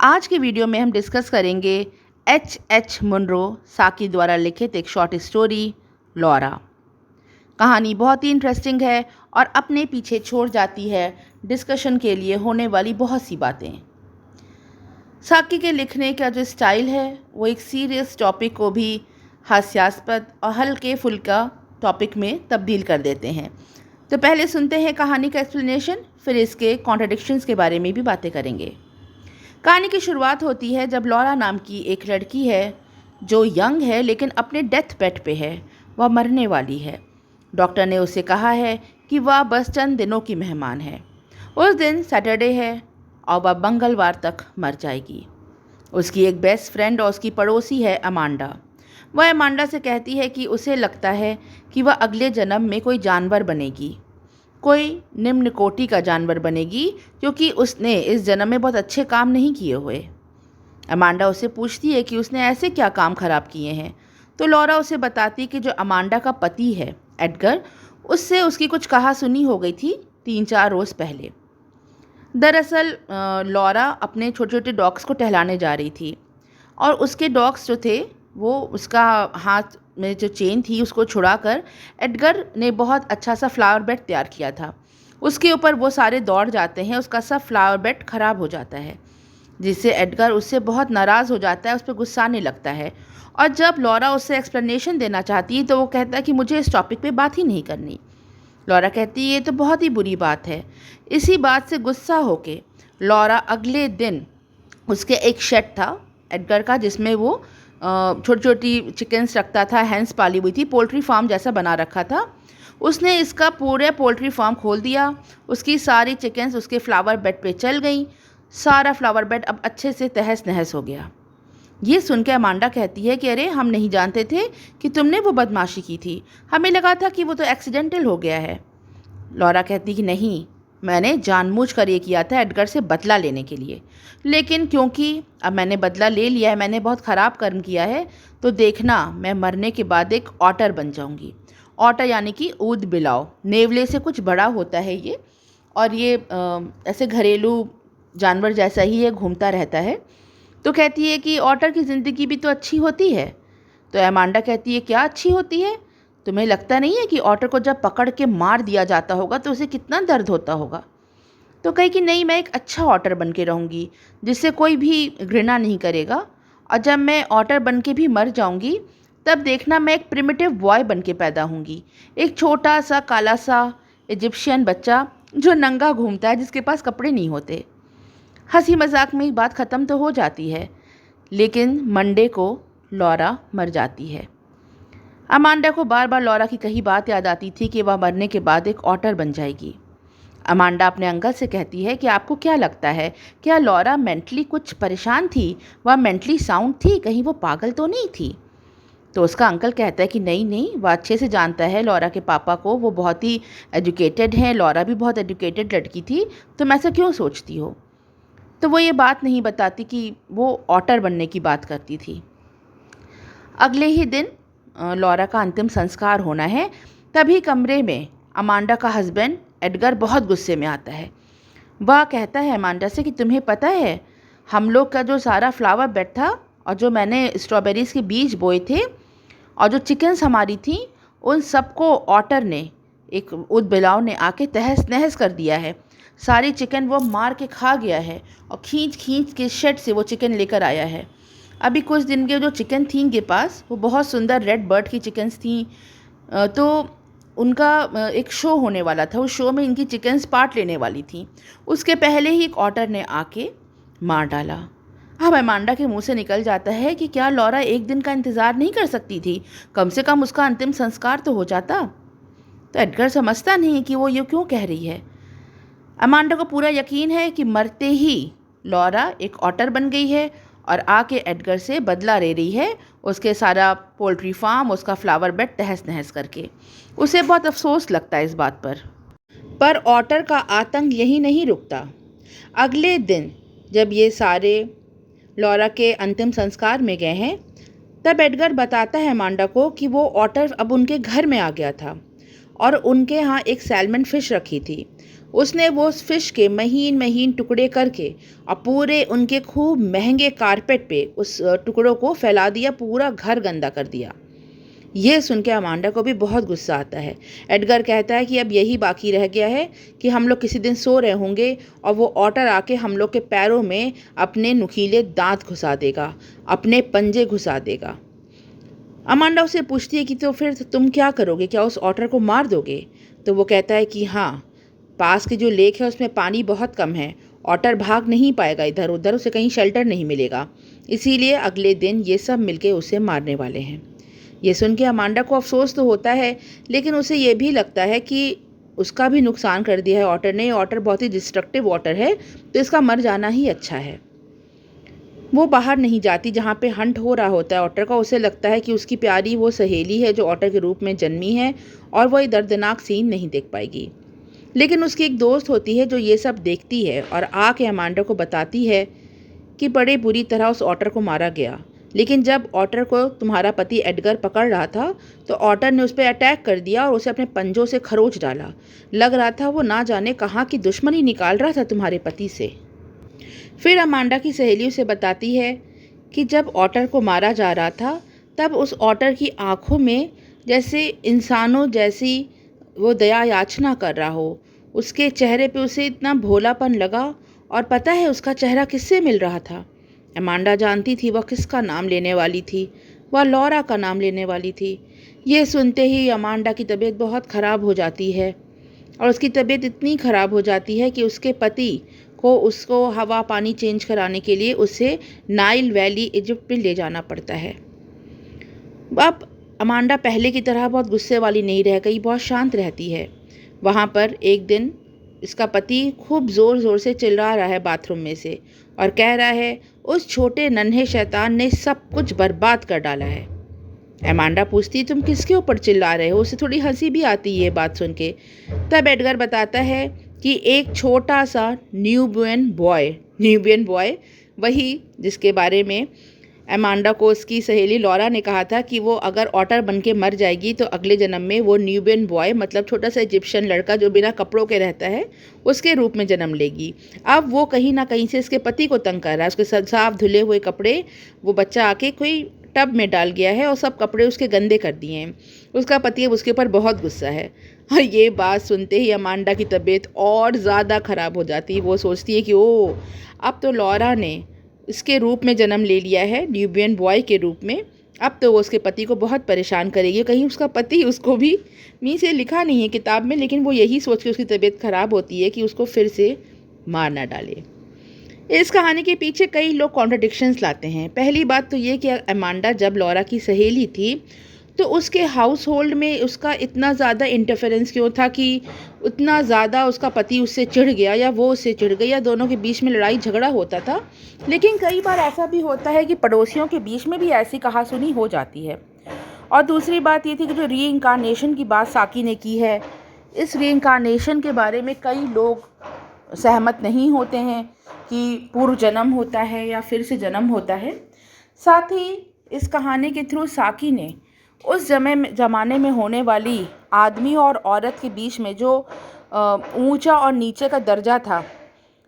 आज की वीडियो में हम डिस्कस करेंगे एच मुनरो साकी द्वारा लिखित एक शॉर्ट स्टोरी लॉरा। कहानी बहुत ही इंटरेस्टिंग है और अपने पीछे छोड़ जाती है डिस्कशन के लिए होने वाली बहुत सी बातें। साकी के लिखने का जो स्टाइल है वो एक सीरियस टॉपिक को भी हास्यास्पद और हल्के फुल्का टॉपिक में तब्दील कर देते हैं। तो पहले सुनते हैं कहानी का एक्सप्लेनेशन, फिर इसके कॉन्ट्रडिक्शंस के बारे में भी बातें करेंगे। कहानी की शुरुआत होती है जब लॉरा नाम की एक लड़की है जो यंग है लेकिन अपने डेथ बेड पे है। वह मरने वाली है। डॉक्टर ने उसे कहा है कि वह बस चंद दिनों की मेहमान है। उस दिन सैटरडे है और वह मंगलवार तक मर जाएगी। उसकी एक बेस्ट फ्रेंड और उसकी पड़ोसी है अमांडा। वह अमांडा से कहती है कि उसे लगता है कि वह अगले जन्म में कोई जानवर बनेगी, कोई निम्न कोटि का जानवर बनेगी, क्योंकि उसने इस जन्म में बहुत अच्छे काम नहीं किए हुए। अमांडा उससे पूछती है कि उसने ऐसे क्या काम खराब किए हैं। तो लॉरा उसे बताती कि जो अमांडा का पति है एडगर, उससे उसकी कुछ कहा सुनी हो गई थी 3-4 रोज़ पहले। दरअसल लॉरा अपने छोटे छोटे डॉग्स को टहलाने जा रही थी और उसके डॉग्स जो थे वो उसका हाथ में जो चेन थी उसको छुड़ाकर एडगर ने बहुत अच्छा सा फ्लावर बेड तैयार किया था। उसके ऊपर वो सारे दौड़ जाते हैं, उसका सब फ्लावर बेड ख़राब हो जाता है, जिससे एडगर उससे बहुत नाराज़ हो जाता है, उस पर गुस्सा आने लगता है। और जब लॉरा उससे एक्सप्लेनेशन देना चाहती है तो वो कहता है कि मुझे इस टॉपिक पे बात ही नहीं करनी। लॉरा कहती है ये तो बहुत ही बुरी बात है। इसी बात से गुस्सा होके लॉरा अगले दिन उसके एक शेड था एडगर का जिसमें वो छोटी छोटी चिकन्स रखता था, हैंस पाली हुई थी, पोल्ट्री फार्म जैसा बना रखा था। उसने इसका पूरे पोल्ट्री फार्म खोल दिया। उसकी सारी चिकन्स उसके फ्लावर बेड पे चल गई। सारा फ्लावर बेड अब अच्छे से तहस नहस हो गया। ये सुन के अमांडा कहती है कि अरे हम नहीं जानते थे कि तुमने वो बदमाशी की थी, हमें लगा था कि वो तो एक्सीडेंटल हो गया है। लॉरा कहती कि नहीं, मैंने जानबूझकर ये किया था एडगर से बदला लेने के लिए, लेकिन क्योंकि अब मैंने बदला ले लिया है, मैंने बहुत ख़राब कर्म किया है, तो देखना मैं मरने के बाद एक ऑटर बन जाऊंगी। ऑटर यानी कि ऊद बिलाव, नेवले से कुछ बड़ा होता है ये, और ये ऐसे घरेलू जानवर जैसा ही ये घूमता रहता है। तो कहती है कि ऑटर की ज़िंदगी भी तो अच्छी होती है। तो अमांडा कहती है क्या अच्छी होती है? तुम्हें लगता नहीं है कि ऑटर को जब पकड़ के मार दिया जाता होगा तो उसे कितना दर्द होता होगा? तो कही कि नहीं, मैं एक अच्छा ऑटर बन के रहूँगी जिससे कोई भी घृणा नहीं करेगा, और जब मैं ऑटर बन के भी मर जाऊँगी तब देखना मैं एक प्रिमिटिव बॉय बन के पैदा होंगी, एक छोटा सा काला सा इजिप्शियन बच्चा जो नंगा घूमता है, जिसके पास कपड़े नहीं होते। हंसी मजाक में बात ख़त्म तो हो जाती है, लेकिन मंडे को लॉरा मर जाती है। अमांडा को बार बार लॉरा की कही बात याद आती थी कि वह मरने के बाद एक ऑटर बन जाएगी। अमांडा अपने अंकल से कहती है कि आपको क्या लगता है, क्या लॉरा मेंटली कुछ परेशान थी? वह मेंटली साउंड थी, कहीं वो पागल तो नहीं थी? तो उसका अंकल कहता है कि नहीं नहीं, वह अच्छे से जानता है लॉरा के पापा को, वो बहुत ही एजुकेटेड हैं, लॉरा भी बहुत एजुकेटेड लड़की थी, तुम ऐसा क्यों सोचती हो? तो वो ये बात नहीं बताती कि वो ऑटर बनने की बात करती थी। अगले ही दिन लॉरा का अंतिम संस्कार होना है। तभी कमरे में अमांडा का हस्बैंड एडगर बहुत गुस्से में आता है। वह कहता है अमांडा से कि तुम्हें पता है, हम लोग का जो सारा फ्लावर बेड था और जो मैंने स्ट्रॉबेरीज़ के बीज बोए थे और जो चिकन्स हमारी थी, उन सबको ऑटर ने, एक उदबिलाव ने आके तहस नहस कर दिया है। सारी चिकन वो मार के खा गया है और खींच खींच के शेड से वो चिकन लेकर आया है। अभी कुछ दिन के जो चिकन थी इनके पास, वो बहुत सुंदर रेड बर्ड की चिकन्स थी। तो उनका एक शो होने वाला था, उस शो में इनकी चिकन्स पार्ट लेने वाली थी। उसके पहले ही एक ऑटर ने आके मार डाला। अब अमांडा के मुंह से निकल जाता है कि क्या लॉरा एक दिन का इंतज़ार नहीं कर सकती थी? कम से कम उसका अंतिम संस्कार तो हो जाता। तो एडगर समझता नहीं कि वो ये क्यों कह रही है। अमांडा को पूरा यकीन है कि मरते ही लॉरा एक ऑटर बन गई है और आके एडगर से बदला ले रही है, उसके सारा पोल्ट्री फार्म, उसका फ्लावर बेड तहस नहस करके। उसे बहुत अफसोस लगता है इस बात पर ऑटर का आतंक यही नहीं रुकता। अगले दिन जब ये सारे लॉरा के अंतिम संस्कार में गए हैं, तब एडगर बताता है अमांडा को कि वो ऑटर अब उनके घर में आ गया था और उनके यहाँ एक सैल्मन फ़िश रखी थी। उसने वो फ़िश के महीन महीन टुकड़े करके और पूरे उनके खूब महंगे कारपेट पे उस टुकड़ों को फैला दिया, पूरा घर गंदा कर दिया। ये सुन के अमांडा को भी बहुत गुस्सा आता है। एडगर कहता है कि अब यही बाकी रह गया है कि हम लोग किसी दिन सो रहे होंगे और वो ऑटर आके हम लोग के पैरों में अपने नुकीले दांत घुसा देगा, अपने पंजे घुसा देगा। अमांडा उससे पूछती है कि तो फिर तुम क्या करोगे, क्या उस ऑटर को मार दोगे? तो वो कहता है कि हाँ, पास के जो लेक है उसमें पानी बहुत कम है, ऑटर भाग नहीं पाएगा इधर उधर, उसे कहीं शेल्टर नहीं मिलेगा, इसीलिए अगले दिन ये सब मिलके उसे मारने वाले हैं। ये सुन के अमांडा को अफसोस तो होता है, लेकिन उसे ये भी लगता है कि उसका भी नुकसान कर दिया है ऑटर ने। ऑटर बहुत ही डिस्ट्रक्टिव ऑटर है, तो इसका मर जाना ही अच्छा है। वो बाहर नहीं जाती जहाँ पे हंट हो रहा होता है ऑटर का। उसे लगता है कि उसकी प्यारी वो सहेली है जो ऑटर के रूप में जन्मी है और वो ये दर्दनाक सीन नहीं देख पाएगी। लेकिन उसकी एक दोस्त होती है जो ये सब देखती है और आके अमांडा को बताती है कि बड़े बुरी तरह उस ऑटर को मारा गया। लेकिन जब ऑटर को तुम्हारा पति एडगर पकड़ रहा था तो ऑटर ने उस पर अटैक कर दिया और उसे अपने पंजों से खरोच डाला। लग रहा था वो ना जाने कहाँ की दुश्मनी निकाल रहा था तुम्हारे पति से। फिर अमांडा की सहेली उसे बताती है कि जब ऑटर को मारा जा रहा था तब उस ऑटर की आँखों में जैसे इंसानों जैसी वो दया याचना कर रहा हो। उसके चेहरे पे उसे इतना भोलापन लगा। और पता है उसका चेहरा किससे मिल रहा था? अमांडा जानती थी वह किसका नाम लेने वाली थी। वह लॉरा का नाम लेने वाली थी। ये सुनते ही अमांडा की तबीयत बहुत ख़राब हो जाती है और उसकी तबीयत इतनी ख़राब हो जाती है कि उसके पति को उसको हवा पानी चेंज कराने के लिए उसे नाइल वैली इजिप्ट में ले जाना पड़ता है। अब अमांडा पहले की तरह बहुत गुस्से वाली नहीं रह गई, बहुत शांत रहती है। वहाँ पर एक दिन इसका पति खूब ज़ोर ज़ोर से चिल्ला रहा है बाथरूम में से और कह रहा है उस छोटे नन्हे शैतान ने सब कुछ बर्बाद कर डाला है। अमांडा पूछती तुम किसके ऊपर चिल्ला रहे हो? उसे थोड़ी हंसी भी आती है ये बात सुन के। तब एडगर बताता है कि एक छोटा सा न्यूबॉर्न बॉय वही जिसके बारे में अमांडा को उसकी सहेली लॉरा ने कहा था कि वो अगर ऑटर बन के मर जाएगी तो अगले जन्म में वो न्यूबॉर्न बॉय मतलब छोटा सा इजिप्शियन लड़का जो बिना कपड़ों के रहता है उसके रूप में जन्म लेगी। अब वो कहीं ना कहीं से इसके पति को तंग कर रहा है। उसके साफ धुले हुए कपड़े वो बच्चा आके कोई टब में डाल गया है और सब कपड़े उसके गंदे कर दिए हैं। उसका पति अब उसके ऊपर बहुत गुस्सा है। और ये बात सुनते ही अमांडा की तबीयत और ज़्यादा ख़राब हो जाती है। वो सोचती है कि ओ अब तो लॉरा ने इसके रूप में जन्म ले लिया है, न्यूबियन बॉय के रूप में। अब तो वो उसके पति को बहुत परेशान करेगी। कहीं उसका पति उसको भी से लिखा नहीं है किताब में, लेकिन वो यही सोच के उसकी तबीयत ख़राब होती है कि उसको फिर से मार ना डाले। इस कहानी के पीछे कई लोग कॉन्ट्रडिक्शंस लाते हैं। पहली बात तो ये कि अमांडा जब लॉरा की सहेली थी तो उसके हाउस होल्ड में उसका इतना ज़्यादा इंटरफेरेंस क्यों था कि उतना ज़्यादा उसका पति उससे चिढ़ गया या वो उससे चिढ़ गई या दोनों के बीच में लड़ाई झगड़ा होता था। लेकिन कई बार ऐसा भी होता है कि पड़ोसियों के बीच में भी ऐसी कहासुनी हो जाती है। और दूसरी बात ये थी कि जो रीइंकारनेशन की बात साकी ने की है, इस रीइंकारनेशन के बारे में कई लोग सहमत नहीं होते हैं कि पूर्व जन्म होता है या फिर से जन्म होता है। साथ ही इस कहानी के थ्रू साकी ने उस ज़माने में होने वाली आदमी और औरत के बीच में जो ऊंचा और नीचे का दर्जा था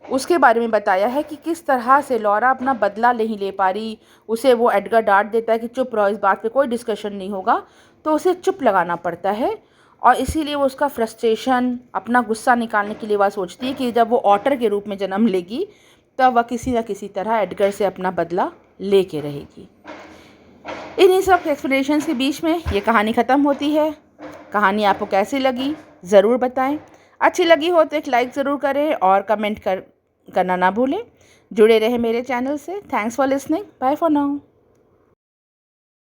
उसके बारे में बताया है कि किस तरह से लॉरा अपना बदला नहीं ले पा रही। उसे वो एडगर डांट देता है कि चुप रहो, इस बात पे कोई डिस्कशन नहीं होगा, तो उसे चुप लगाना पड़ता है। और इसीलिए वो उसका फ्रस्ट्रेशन, अपना गुस्सा निकालने के लिए वह सोचती है कि जब वो ऑटर के रूप में जन्म लेगी तब वह किसी न किसी तरह एडगर से अपना बदला लेके रहेगी। इन्हीं सब एक्सप्लेनेशंस के बीच में ये कहानी ख़त्म होती है। कहानी आपको कैसी लगी ज़रूर बताएं। अच्छी लगी हो तो एक लाइक ज़रूर करें और कमेंट करना ना भूलें। जुड़े रहें मेरे चैनल से। Thanks for listening. Bye for now.